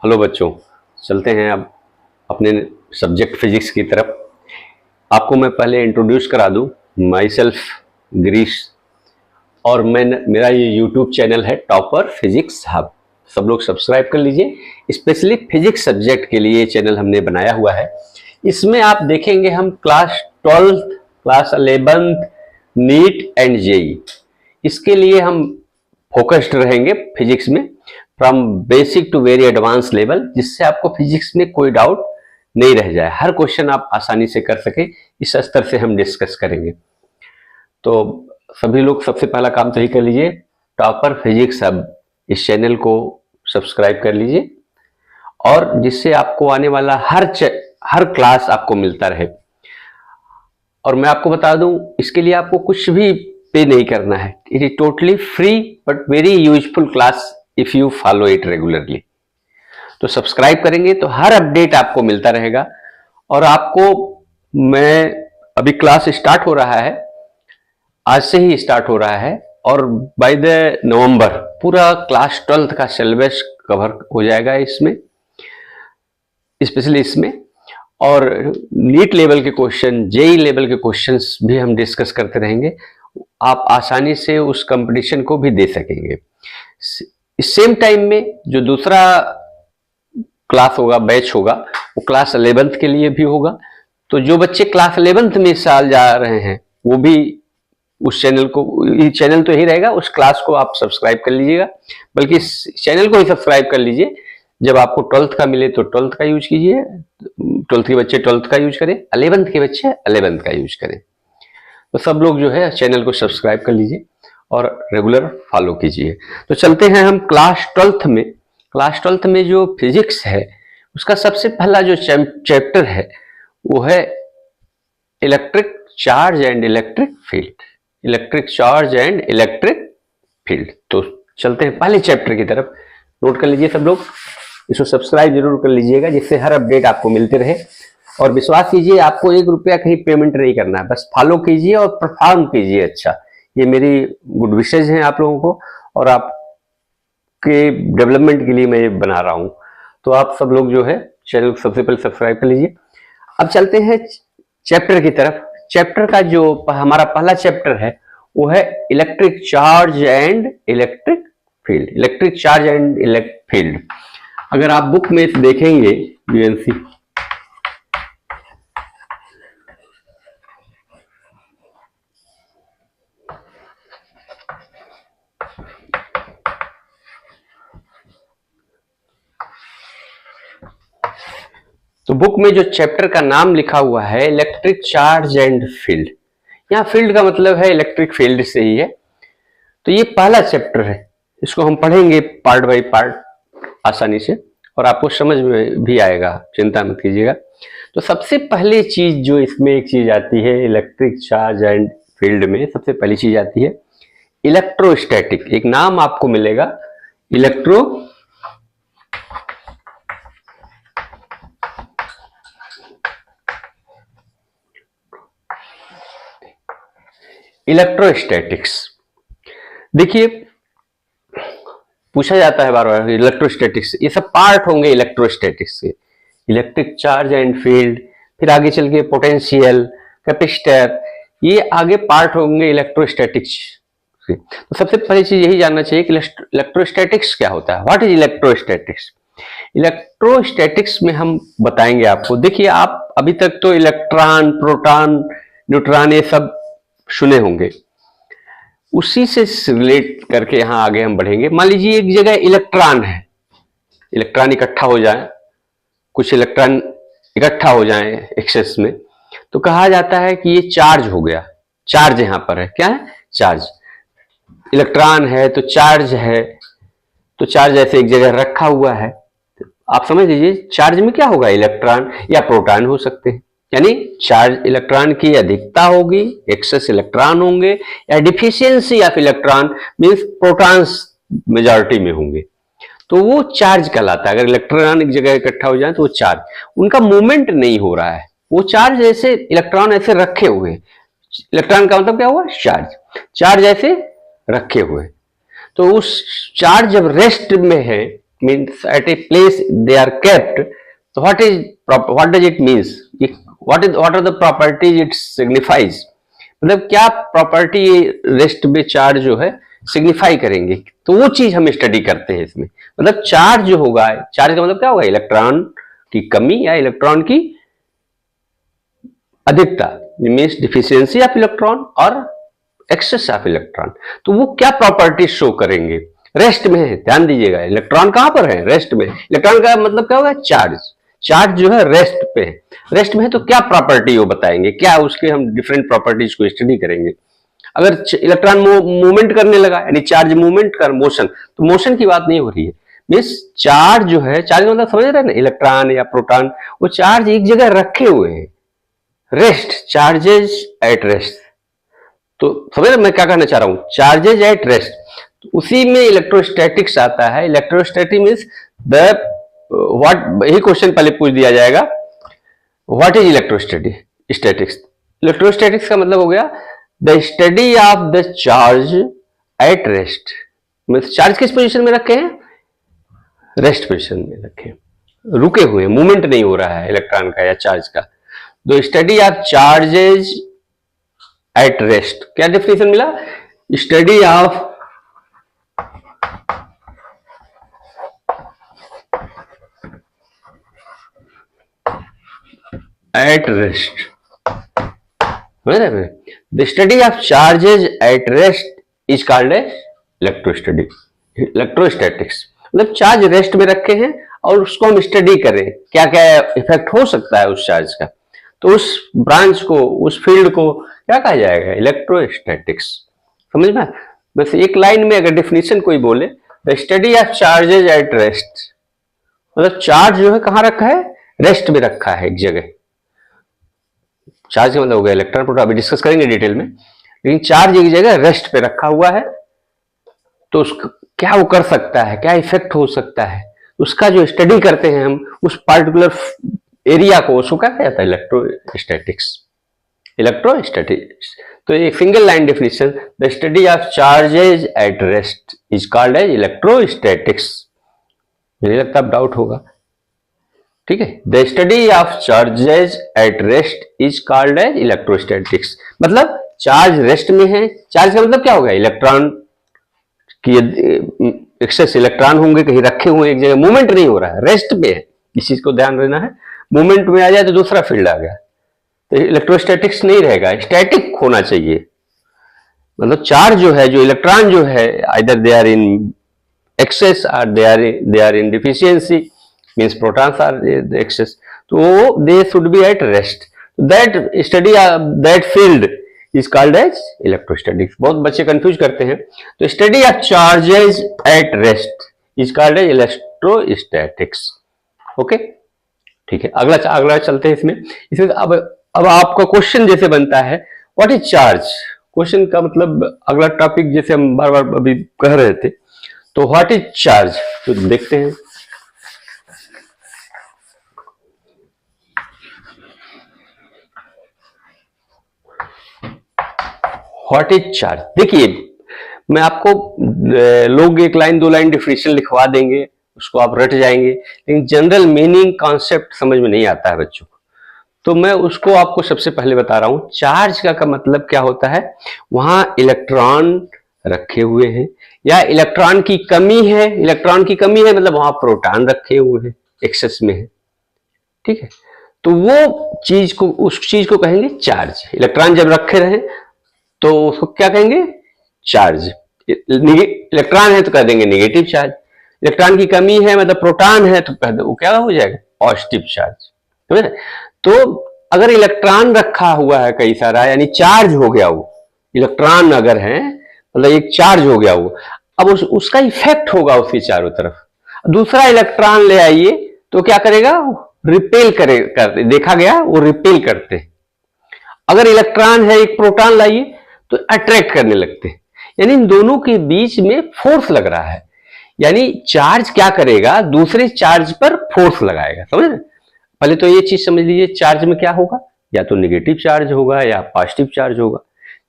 Hello बच्चों, चलते हैं अब अपने सब्जेक्ट फिजिक्स की तरफ। आपको मैं पहले इंट्रोड्यूस करा दूं, माई सेल्फ गिरीश, और मेरा ये यूट्यूब चैनल है टॉपर फिजिक्स हब। सब लोग सब्सक्राइब कर लीजिए। स्पेशली फिजिक्स सब्जेक्ट के लिए ये चैनल हमने बनाया हुआ है। इसमें आप देखेंगे हम class 12th, class 11th, NEET and JEE, इसके लिए हम फोकस्ड रहेंगे फिजिक्स में, from basic to very advance level, जिससे आपको फिजिक्स में कोई डाउट नहीं रह जाए, हर क्वेश्चन आप आसानी से कर सके, इस स्तर से हम डिस्कस करेंगे। तो सभी लोग सबसे पहला काम तो ही कर लीजिए, टॉपर फिजिक्स हब इस चैनल को सब्सक्राइब कर लीजिए, और जिससे आपको आने वाला हर क्लास आपको मिलता रहे। और मैं आपको बता दूं, इसके लिए आपको कुछ भी पे नहीं करना है। It is totally free but very useful class if you follow it regularly. तो सब्सक्राइब करेंगे तो हर अपडेट आपको मिलता रहेगा। और आपको मैं अभी क्लास स्टार्ट हो रहा है, आज से ही स्टार्ट हो रहा है, और बाय द नवंबर पूरा क्लास 12th का सिलेबस कवर हो जाएगा इसमें, स्पेशली इसमें। और नीट लेवल के क्वेश्चन, जेई लेवल के क्वेश्चंस भी हम डिस्कस करते रहेंगे। आप आसानी से उस कंपटीशन को भी दे सकेंगे। इस सेम टाइम में जो दूसरा क्लास होगा, बैच होगा, वो क्लास 11th के लिए भी होगा। तो जो बच्चे क्लास 11th में इस साल जा रहे हैं, वो भी उस चैनल को, ये चैनल तो यही रहेगा, उस क्लास को आप सब्सक्राइब कर लीजिएगा। बल्कि इस चैनल को ही सब्सक्राइब कर लीजिए। जब आपको 12th का मिले तो 12th का यूज कीजिए, 12th के बच्चे 12th का यूज करें, 11th के बच्चे 11th का यूज करें। तो सब लोग जो है चैनल को सब्सक्राइब कर लीजिए और रेगुलर फॉलो कीजिए। तो चलते हैं हम क्लास 12th में। क्लास 12th में जो फिजिक्स है, उसका सबसे पहला जो चैप्टर है वो है electric charge and electric field. Electric charge and electric field. तो चलते हैं पहले चैप्टर की तरफ। नोट कर लीजिए सब लोग, इसको सब्सक्राइब जरूर कर लीजिएगा, जिससे हर अपडेट आपको मिलते रहे। और विश्वास कीजिए, आपको 1 रुपया कहीं पेमेंट नहीं करना है, बस फॉलो कीजिए और परफॉर्म कीजिए अच्छा। ये मेरी गुड विशेज हैं आप लोगों को, और आपके डेवलपमेंट के लिए मैं ये बना रहा हूं। तो आप सब लोग जो है चैनल सबसे पहले सब्सक्राइब कर लीजिए। अब चलते हैं चैप्टर की तरफ। चैप्टर का जो हमारा पहला चैप्टर है वो है electric charge and electric field. Electric charge and electric field, अगर आप बुक में देखेंगे यूएनसी, तो बुक में जो चैप्टर का नाम लिखा हुआ है इलेक्ट्रिक चार्ज एंड फील्ड, यहाँ फील्ड का मतलब है इलेक्ट्रिक फील्ड से ही है। तो ये पहला चैप्टर है, इसको हम पढ़ेंगे पार्ट बाय पार्ट आसानी से, और आपको समझ में भी आएगा, चिंता मत कीजिएगा। तो सबसे पहले चीज जो इसमें एक चीज आती है इलेक्ट्रिक चार्ज एंड फील्ड में, सबसे पहली चीज आती है इलेक्ट्रोस्टैटिक। एक नाम आपको मिलेगा, इलेक्ट्रोस्टैटिक्स। देखिए, पूछा जाता है बार बार इलेक्ट्रोस्टैटिक्स, ये सब पार्ट होंगे इलेक्ट्रोस्टैटिक्स के। इलेक्ट्रिक चार्ज एंड फील्ड, फिर आगे चल के पोटेंशियल, कैपेसिटर, ये आगे पार्ट होंगे इलेक्ट्रोस्टैटिक्स के। तो सबसे पहली चीज यही जानना चाहिए कि इलेक्ट्रोस्टैटिक्स क्या होता है। What is electrostatics? इलेक्ट्रोस्टैटिक्स में हम बताएंगे आपको। देखिए, आप अभी तक तो इलेक्ट्रॉन, प्रोटॉन, न्यूट्रॉन ये सब सुने होंगे, उसी से रिलेट करके यहां आगे हम बढ़ेंगे। मान लीजिए एक जगह इलेक्ट्रॉन है, इलेक्ट्रॉन इकट्ठा हो जाए, कुछ इलेक्ट्रॉन इकट्ठा हो जाए एक्सेस में, तो कहा जाता है कि ये चार्ज हो गया। चार्ज यहां पर है, क्या है? चार्ज। इलेक्ट्रॉन है तो चार्ज है, तो चार्ज ऐसे एक जगह रखा हुआ है। आप समझ लीजिए चार्ज में क्या होगा, इलेक्ट्रॉन या प्रोटॉन हो सकते हैं। यानी चार्ज इलेक्ट्रॉन की अधिकता होगी, एक्सेस इलेक्ट्रॉन होंगे, या deficiency of electron means protons majority में होंगे, तो वो चार्ज कहलाता है। अगर इलेक्ट्रॉन एक जगह इकट्ठा हो जाए तो वो चार्ज, उनका मूवमेंट नहीं हो रहा है, वो चार्ज ऐसे, इलेक्ट्रॉन ऐसे रखे हुए। इलेक्ट्रॉन का मतलब क्या हुआ? चार्ज। चार्ज ऐसे रखे हुए। तो उस चार्ज जब रेस्ट में है means at a place they are kept. So what does it means? What are the properties it signifies? मतलब क्या प्रॉपर्टी रेस्ट में चार्ज जो है सिग्निफाई करेंगे, तो वो चीज हम स्टडी करते हैं इसमें। मतलब चार्ज जो होगा, चार्ज का मतलब क्या होगा? इलेक्ट्रॉन की कमी या इलेक्ट्रॉन की अधिकता, मीन्स डिफिशियंसी ऑफ इलेक्ट्रॉन और एक्सेस ऑफ इलेक्ट्रॉन। तो वो क्या प्रॉपर्टी शो करेंगे? रेस्ट में है, ध्यान दीजिएगा। इलेक्ट्रॉन कहां पर है? रेस्ट में। इलेक्ट्रॉन का मतलब क्या होगा? चार्ज। चार्ज जो है रेस्ट पे है। रेस्ट में है तो क्या प्रॉपर्टी वो बताएंगे, क्या उसके हम डिफरेंट प्रॉपर्टीज को स्टडी करेंगे। अगर इलेक्ट्रॉन मूवमेंट करने लगा, यानी चार्ज मूवमेंट कर, मोशन, तो मोशन की बात नहीं हो रही है। मीन्स चार्ज जो है, चार्ज मतलब समझ रहे हैं ना, इलेक्ट्रॉन या प्रोटॉन, वो चार्ज एक जगह रखे हुए हैं। Rest, charges at rest. तो समझ रहे मैं क्या कहना चाह रहा हूं? चार्जेज एट रेस्ट, तो उसी में इलेक्ट्रोस्टैटिक्स आता है। इलेक्ट्रोस्टैटिक मीन्स द व्हाट, यही क्वेश्चन पहले पूछ दिया जाएगा, व्हाट इज इलेक्ट्रोस्टैटिक्स। इलेक्ट्रोस्टैटिक्स का मतलब हो गया the study of the charge at rest. Means charge किस पोजीशन में रखे हैं? रेस्ट पोजीशन में रखे हैं, रुके हुए, मूवमेंट नहीं हो रहा है इलेक्ट्रॉन का या चार्ज का। The study of charges at rest, क्या डेफिनेशन मिला? Study of at rest, the study of charges at rest is called as electrostatics. मतलब चार्ज रेस्ट में रखे हैं और उसको हम स्टडी करें, क्या क्या इफेक्ट हो सकता है उस चार्ज का, तो उस ब्रांच को, उस फील्ड को क्या कहा जाएगा? इलेक्ट्रोस्टैटिक्स। समझ में? बस एक लाइन में अगर डेफिनेशन कोई बोले, the study of charges at rest, मतलब चार्ज जो है कहां रखा है? रेस्ट में रखा है एक जगह। चार्ज का मतलब हो गया इलेक्ट्रॉन, प्रोटॉन, अभी डिस्कस करेंगे डिटेल में, लेकिन चार्ज एक जगह रेस्ट पे रखा हुआ है, तो उसका क्या वो कर सकता है, क्या इफेक्ट हो सकता है, उसका जो स्टडी करते हैं हम उस पार्टिकुलर एरिया को, उसको क्या कहता है? इलेक्ट्रोस्टैटिक्स। इलेक्ट्रोस्टैटिक्स। तो एक single line definition, the study of charges at rest is called as electrostatics. मुझे लगता है अब डाउट होगा, ठीक है। The study of charges at rest is called as electrostatics. मतलब चार्ज रेस्ट में है, चार्ज का मतलब क्या होगा? इलेक्ट्रॉन की एक्सेस इलेक्ट्रॉन होंगे कहीं रखे हुए एक जगह, मूवमेंट नहीं हो रहा है, रेस्ट पे है। इस चीज को ध्यान देना है। मूवमेंट में आ जाए तो दूसरा फील्ड आ गया, तो इलेक्ट्रोस्टैटिक्स नहीं रहेगा, स्टैटिक होना चाहिए। मतलब चार्ज जो है, जो इलेक्ट्रॉन जो है, either they are in excess और they are in deficiency, means protons are excess, तो they should be at rest. That study that field is called as electrostatics. बहुत बच्चे कंफ्यूज करते हैं, तो study of charges at rest is called as electrostatics. Okay, ठीक है। अगला चलते हैं इसमें अब आपका क्वेश्चन जैसे बनता है, व्हाट इज चार्ज। क्वेश्चन का मतलब अगला टॉपिक जैसे हम बार बार अभी कह रहे थे, तो व्हाट इज चार्ज, तो देखते हैं। व्हाट इज चार्ज, देखिए मैं आपको लोग एक लाइन दो लाइन डेफिनेशन लिखवा देंगे, उसको आप रट जाएंगे, लेकिन जनरल मीनिंग कॉन्सेप्ट समझ में नहीं आता है बच्चों को, तो मैं उसको आपको सबसे पहले बता रहा हूं। चार्ज का मतलब क्या होता है? वहां इलेक्ट्रॉन रखे हुए हैं या इलेक्ट्रॉन की कमी है। इलेक्ट्रॉन की कमी है मतलब वहां प्रोटॉन रखे हुए हैं, एक्सेस में है, ठीक है। तो वो चीज को, उस चीज को कहेंगे चार्ज। इलेक्ट्रॉन जब रखे रहे तो उसको क्या कहेंगे? चार्ज। इलेक्ट्रॉन है तो कह देंगे नेगेटिव चार्ज, इलेक्ट्रॉन की कमी है मतलब प्रोटॉन है तो कह दो वो क्या हो जाएगा? पॉजिटिव चार्ज, समझ रहे? तो अगर इलेक्ट्रॉन रखा हुआ है कई सारा, यानी चार्ज हो गया वो, इलेक्ट्रॉन अगर है मतलब एक चार्ज हो गया वो, अब उसका इफेक्ट होगा उसके चारों तरफ। दूसरा इलेक्ट्रॉन ले आइए तो क्या करेगा? रिपेल करते, देखा गया वो रिपेल करते। अगर इलेक्ट्रॉन है एक प्रोटॉन लाइए तो अट्रैक्ट करने लगते हैं, यानी इन दोनों के बीच में फोर्स लग रहा है। यानी चार्ज क्या करेगा? दूसरे चार्ज पर फोर्स लगाएगा, समझ रहे? पहले तो ये चीज समझ लीजिए, चार्ज में क्या होगा? या तो नेगेटिव चार्ज होगा या पॉजिटिव चार्ज होगा।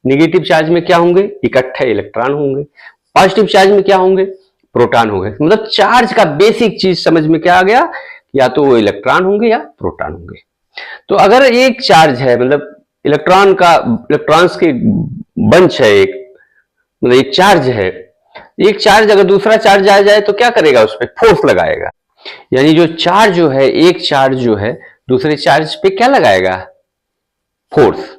नेगेटिव चार्ज में क्या होंगे? इकट्ठे इलेक्ट्रॉन होंगे। पॉजिटिव चार्ज में क्या होंगे? प्रोटॉन हो गए। मतलब चार्ज का बेसिक चीज समझ में क्या आ गया, या तो वो इलेक्ट्रॉन होंगे या प्रोटॉन होंगे। तो अगर एक चार्ज है, मतलब इलेक्ट्रॉन्स की बंच है, एक मतलब एक चार्ज है, एक चार्ज अगर दूसरा चार्ज आ जाए तो क्या करेगा, उस पर फोर्स लगाएगा। यानी जो चार्ज जो है, एक चार्ज जो है दूसरे चार्ज पे क्या लगाएगा, फोर्स।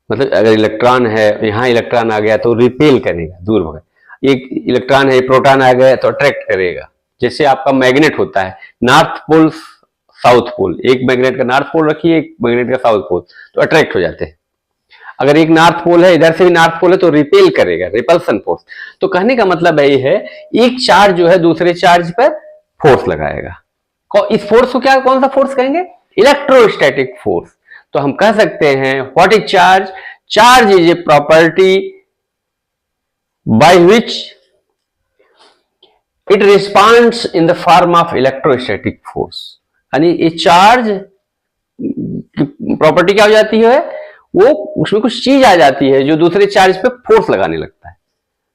मतलब अगर इलेक्ट्रॉन है, यहां इलेक्ट्रॉन आ गया तो रिपेल करेगा, दूर भगा। एक इलेक्ट्रॉन है, प्रोटॉन आ गया तो अट्रैक्ट करेगा। जैसे आपका मैग्नेट होता है, नॉर्थ पोल साउथ पोल, एक मैग्नेट का नॉर्थ पोल रखिए, एक मैग्नेट का साउथ पोल, तो अट्रैक्ट हो जाते हैं। अगर एक नॉर्थ पोल है, इधर से भी नॉर्थ पोल है, तो रिपेल करेगा, रिपल्सन फोर्स। तो कहने का मतलब ये है, एक चार्ज जो है दूसरे चार्ज पर फोर्स लगाएगा। इस फोर्स को क्या, कौन सा फोर्स कहेंगे, इलेक्ट्रोस्टैटिक फोर्स। तो हम कह सकते हैं what is charge, charge is a property by which it responds in the form of electrostatic force. यानी ये चार्ज प्रॉपर्टी क्या हो जाती है, वो उसमें कुछ चीज आ जाती है जो दूसरे चार्ज पे फोर्स लगाने लगता है।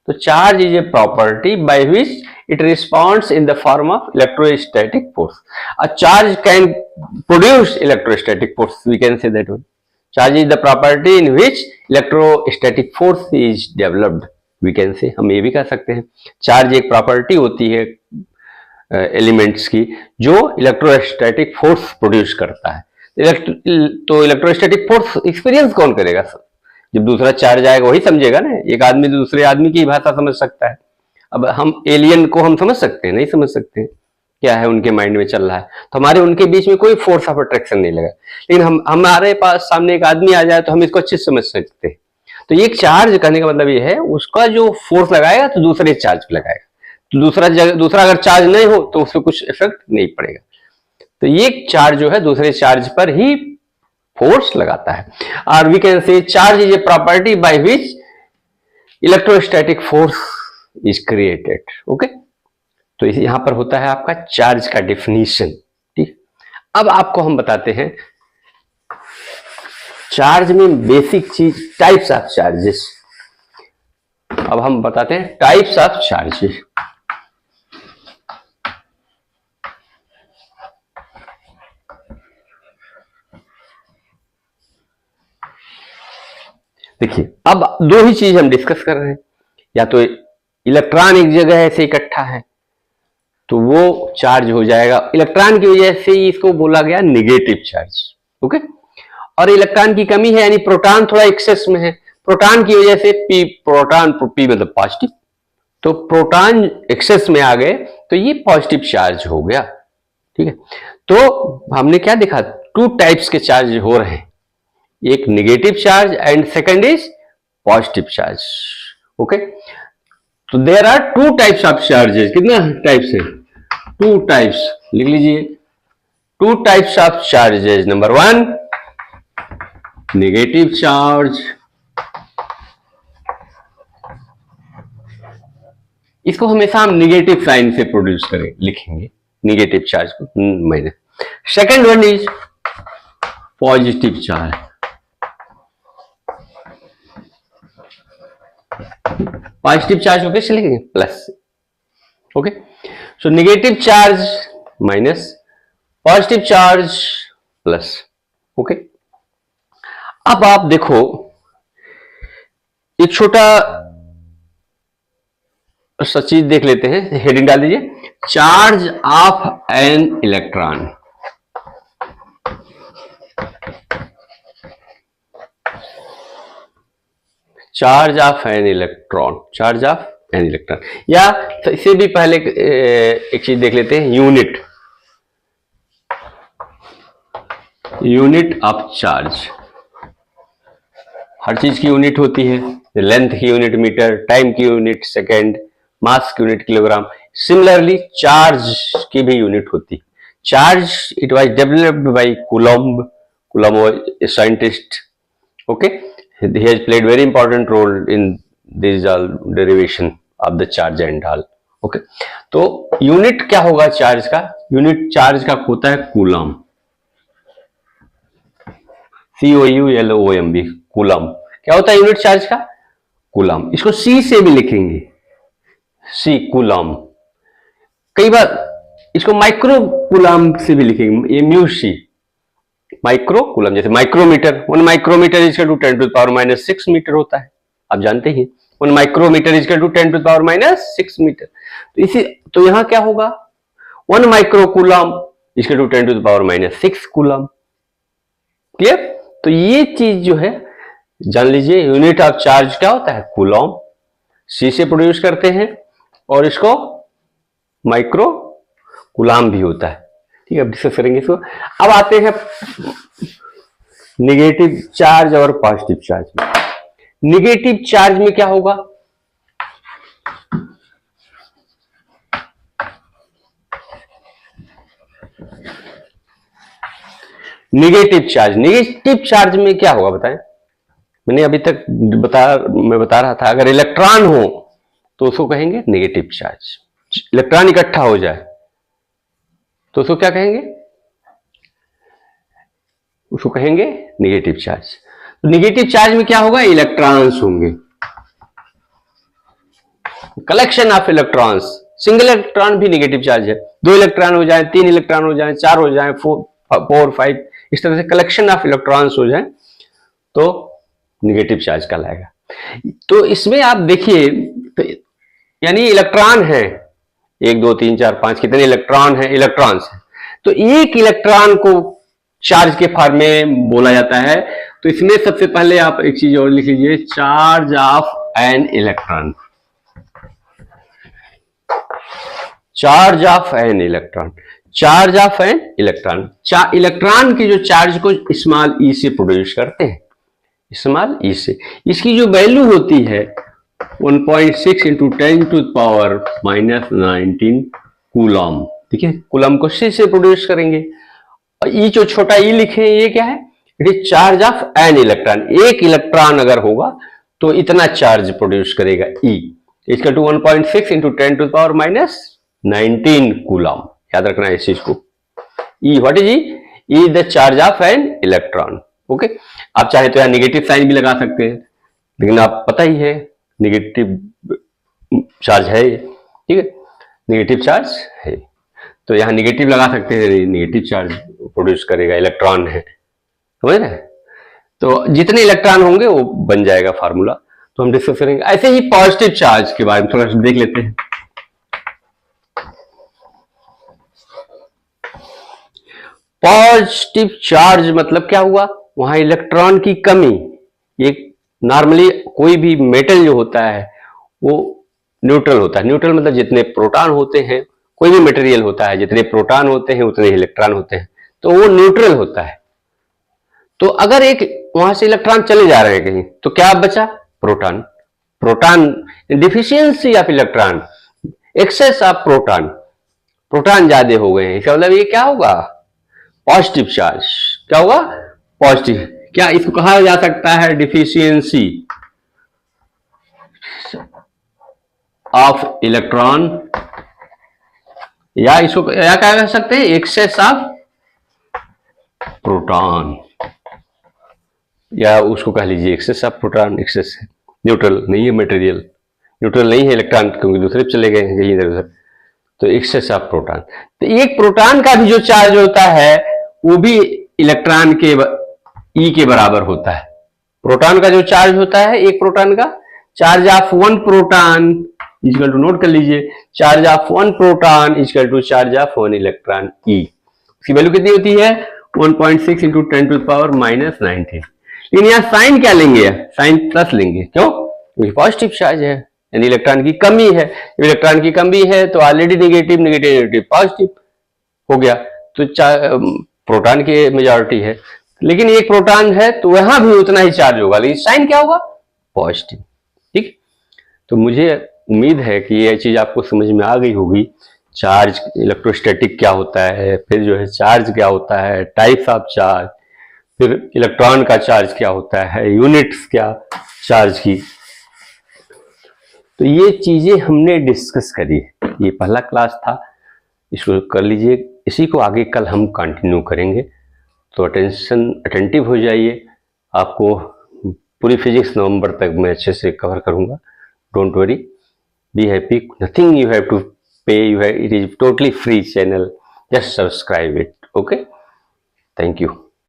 तो charge is a property by which it responds in the form of electrostatic force. A charge can produce electrostatic force, we can say that one. Charge is the property in which electrostatic force is developed, we can say, हम ये भी कह सकते हैं। Charge एक property होती है elements की जो इलेक्ट्रोस्टैटिक फोर्स प्रोड्यूस करता है। तो इलेक्ट्रोस्टैटिक फोर्स एक्सपीरियंस कौन करेगा, जब दूसरा चार्ज आएगा वही समझेगा ना। एक आदमी दूसरे आदमी की भाषा समझ सकता है। अब हम एलियन को हम समझ सकते हैं, नहीं समझ सकते हैं क्या है उनके माइंड में चल रहा है। तो हमारे उनके बीच में कोई फोर्स ऑफ अट्रैक्शन नहीं लगा। लेकिन हमारे पास सामने एक आदमी आ जाए तो हम इसको अच्छे से समझ सकते हैं। तो ये चार्ज कहने का मतलब ये है, उसका जो फोर्स लगाएगा तो दूसरे चार्ज पे लगाएगा। तो दूसरा अगर चार्ज नहीं हो तो उसको कुछ इफेक्ट नहीं पड़ेगा। तो ये चार्ज जो है दूसरे चार्ज पर ही फोर्स लगाता है। और we can say charge is a property by which electrostatic force is created. Okay, तो यहां पर होता है आपका चार्ज का डेफिनेशन। ठीक, अब आपको हम बताते हैं चार्ज में बेसिक चीज, टाइप्स ऑफ चार्जेस। अब हम बताते हैं टाइप्स ऑफ चार्जेस। देखिए, अब दो ही चीज हम डिस्कस कर रहे हैं। या तो इलेक्ट्रॉन एक जगह ऐसे इकट्ठा है तो वो चार्ज हो जाएगा, इलेक्ट्रॉन की वजह से ही इसको बोला गया नेगेटिव चार्ज। ओके, और इलेक्ट्रॉन की कमी है, यानी प्रोटॉन थोड़ा एक्सेस में है, प्रोटॉन की वजह से पी, प्रोटॉन पी मतलब पॉजिटिव, तो प्रोटॉन एक्सेस में आ गए तो ये पॉजिटिव चार्ज हो गया। ठीक है, तो हमने क्या देखा, टू टाइप्स के चार्ज हो रहे हैं, एक negative charge and second is positive charge. Okay, तो there are two types of charges. कितना टाइप्स है, टू टाइप्स, लिख लीजिए। Two types of charges, number one negative charge, इसको हमेशा हम नेगेटिव साइन से प्रोड्यूस करें, लिखेंगे नेगेटिव चार्ज को minus. Second one is positive charge, positive charge को कैसे लिखेंगे, plus. Okay, so negative charge minus, positive charge plus. Okay, अब आप देखो एक छोटा सा चीज देख लेते हैं, हेडिंग डाल दीजिए, charge of an electron. Charge of an electron, charge of an electron, या इससे भी पहले एक चीज देख लेते हैं, यूनिट, यूनिट ऑफ चार्ज। हर चीज की यूनिट होती है, लेंथ की यूनिट मीटर, टाइम की यूनिट सेकेंड, मास की यूनिट किलोग्राम। सिमिलरली चार्ज की भी यूनिट होती। Charge it was developed by coulomb, coulomb was a scientist. Okay, he has played very important role in this all derivation of the charge and all. Okay, तो unit क्या होगा charge का, unit charge का होता है coulomb, COULOMB, coulomb. क्या होता है यूनिट चार्ज का, कूलम। इसको C से भी लिखेंगे, सी कूलम। कई बार इसको माइक्रो कूलम से भी लिखेंगे, ये म्यू सी माइक्रो कूलम, जैसे micrometre, 1 micrometre is equal to 10 to the power minus 6 metre होता है, आप जानते ही 1 micrometre is equal to 10 to the power minus 6 metre. तो इसी, तो यहां क्या होगा, 1 micro coulomb is equal to 10 to the power minus 6 coulomb. Clear? तो ये चीज जो है जान लीजिए, यूनिट ऑफ चार्ज क्या होता है, कूलम, सी से प्रोड्यूस करते हैं, और इसको माइक्रो कूलम भी होता है। ठीक है, अब डिस्कस करेंगे इसको। अब आते हैं निगेटिव चार्ज और पॉजिटिव चार्ज में। निगेटिव चार्ज में क्या होगा, निगेटिव चार्ज में क्या होगा बताएं। मैंने अभी तक मैं बता रहा था, अगर इलेक्ट्रॉन हो तो उसको कहेंगे नेगेटिव चार्ज। इलेक्ट्रॉन इकट्ठा हो जाए तो उसको क्या कहेंगे, उसको कहेंगे नेगेटिव चार्ज। तो नेगेटिव चार्ज में क्या होगा, इलेक्ट्रॉन्स होंगे, collection of electrons. Single electron भी नेगेटिव चार्ज है, 2 इलेक्ट्रॉन हो जाए, 3 इलेक्ट्रॉन हो जाए, 4 हो जाए, 4 5, इस तरह से कलेक्शन ऑफ इलेक्ट्रॉन्स हो जाए तो नेगेटिव चार्ज कहलाएगा। तो इसमें आप देखिए, तो यानी इलेक्ट्रॉन है 1 2 3 4 5, कितने इलेक्ट्रॉन है, इलेक्ट्रॉन्स है। तो एक इलेक्ट्रॉन को चार्ज के फॉर्म में बोला जाता है। तो इसमें सबसे पहले आप एक चीज और लिख लीजिए, charge of an electron. Charge of an electron, charge of an electron, electron की जो चार्ज को स्मॉल ई से प्रोड्यूस करते हैं, स्मॉल ई से। इसकी जो वैल्यू होती है 1.6 into 10 to power minus 19 coulomb. ठीक है, कूलम को सी से प्रोड्यूस करेंगे। और ई जो छोटा ई लिखे, ये क्या है, it is charge of an electron. एक इलेक्ट्रॉन अगर होगा तो इतना चार्ज प्रोड्यूस करेगा ई, इसका to 1.6 into 10 to power minus 19 coulomb. याद रखना है इस चीज को। E what is e is the charge of an electron. Okay, आप चाहे तो यहां निगेटिव साइन भी लगा सकते हैं, लेकिन आप पता ही है निगेटिव चार्ज है, ठीक है, निगेटिव चार्ज है, तो यहां निगेटिव लगा सकते हैं, निगेटिव चार्ज प्रोड्यूस करेगा, इलेक्ट्रॉन है, समझ रहे हैं। तो जितने इलेक्ट्रॉन होंगे वो बन जाएगा फार्मूला। तो हम डिस्कस करेंगे। ऐसे ही पॉजिटिव चार्ज के बारे में थोड़ा सा देख लेते हैं। पॉजिटिव चार्ज मतलब क्या हुआ, वहां इलेक्ट्रॉन की कमी। एक नॉर्मली कोई भी मेटल जो होता है वो न्यूट्रल होता है। न्यूट्रल मतलब जितने प्रोटॉन होते हैं, कोई भी मटेरियल होता है जितने प्रोटॉन होते हैं उतने इलेक्ट्रॉन होते हैं, तो वो न्यूट्रल होता है। तो अगर एक वहां से इलेक्ट्रॉन चले जा रहे हैं कहीं, तो क्या बचा, proton. Proton deficiency of electron, excess of proton, proton ज्यादा हो गए हैं, इसका मतलब ये क्या होगा, पॉजिटिव चार्ज। क्या होगा, पॉजिटिव। क्या इसको कहा जा सकता है, डिफिशियंसी ऑफ इलेक्ट्रॉन, या इसको क्या कह सकते हैं, एक्सेस ऑफ प्रोटॉन, या उसको कह लीजिए एक्सेस ऑफ प्रोटॉन। एक्सेस है, न्यूट्रल नहीं है मटेरियल, न्यूट्रल नहीं है इलेक्ट्रॉन, क्योंकि दूसरे चले गए हैं कहीं इधर उधर, तो एक्सेस ऑफ प्रोटॉन। तो एक प्रोटॉन का भी जो चार्ज होता है वो भी इलेक्ट्रॉन के ई के बराबर होता है। प्रोटॉन का जो चार्ज होता है, एक प्रोटॉन का charge of 1 proton equal to, note कर लीजिए, charge of 1 proton equal to charge of 1 electron e. उसकी वैल्यू कितनी होती है, 1.6 इंटू 10 टू पावर माइनस 19। लेकिन यहाँ साइन क्या लेंगे, साइन प्लस लेंगे, क्यों, क्योंकि पॉजिटिव चार्ज है, यानी इलेक्ट्रॉन की कमी है। इलेक्ट्रॉन की कमी है तो already negative negative negative positive हो गया, तो प्रोटॉन की मेजॉरिटी है, लेकिन एक प्रोटॉन है तो वहां भी उतना ही चार्ज होगा, लेकिन साइन क्या होगा, पॉजिटिव। ठीक, तो मुझे उम्मीद है कि यह चीज आपको समझ में आ गई होगी। चार्ज, इलेक्ट्रोस्टैटिक क्या होता है, फिर जो है चार्ज क्या होता है, टाइप्स ऑफ चार्ज, फिर इलेक्ट्रॉन का चार्ज क्या होता है, यूनिट्स क्या चार्ज की। तो ये चीजें हमने डिस्कस करी। ये पहला क्लास था, इसको कर लीजिए, इसी को आगे कल हम कंटिन्यू करेंगे। तो अटेंटिव हो जाइए, आपको पूरी फिजिक्स नवंबर तक मैं अच्छे से कवर करूंगा, don't worry. be happy. Nothing you have to pay. It is totally free channel. Just subscribe it. Okay. Thank you.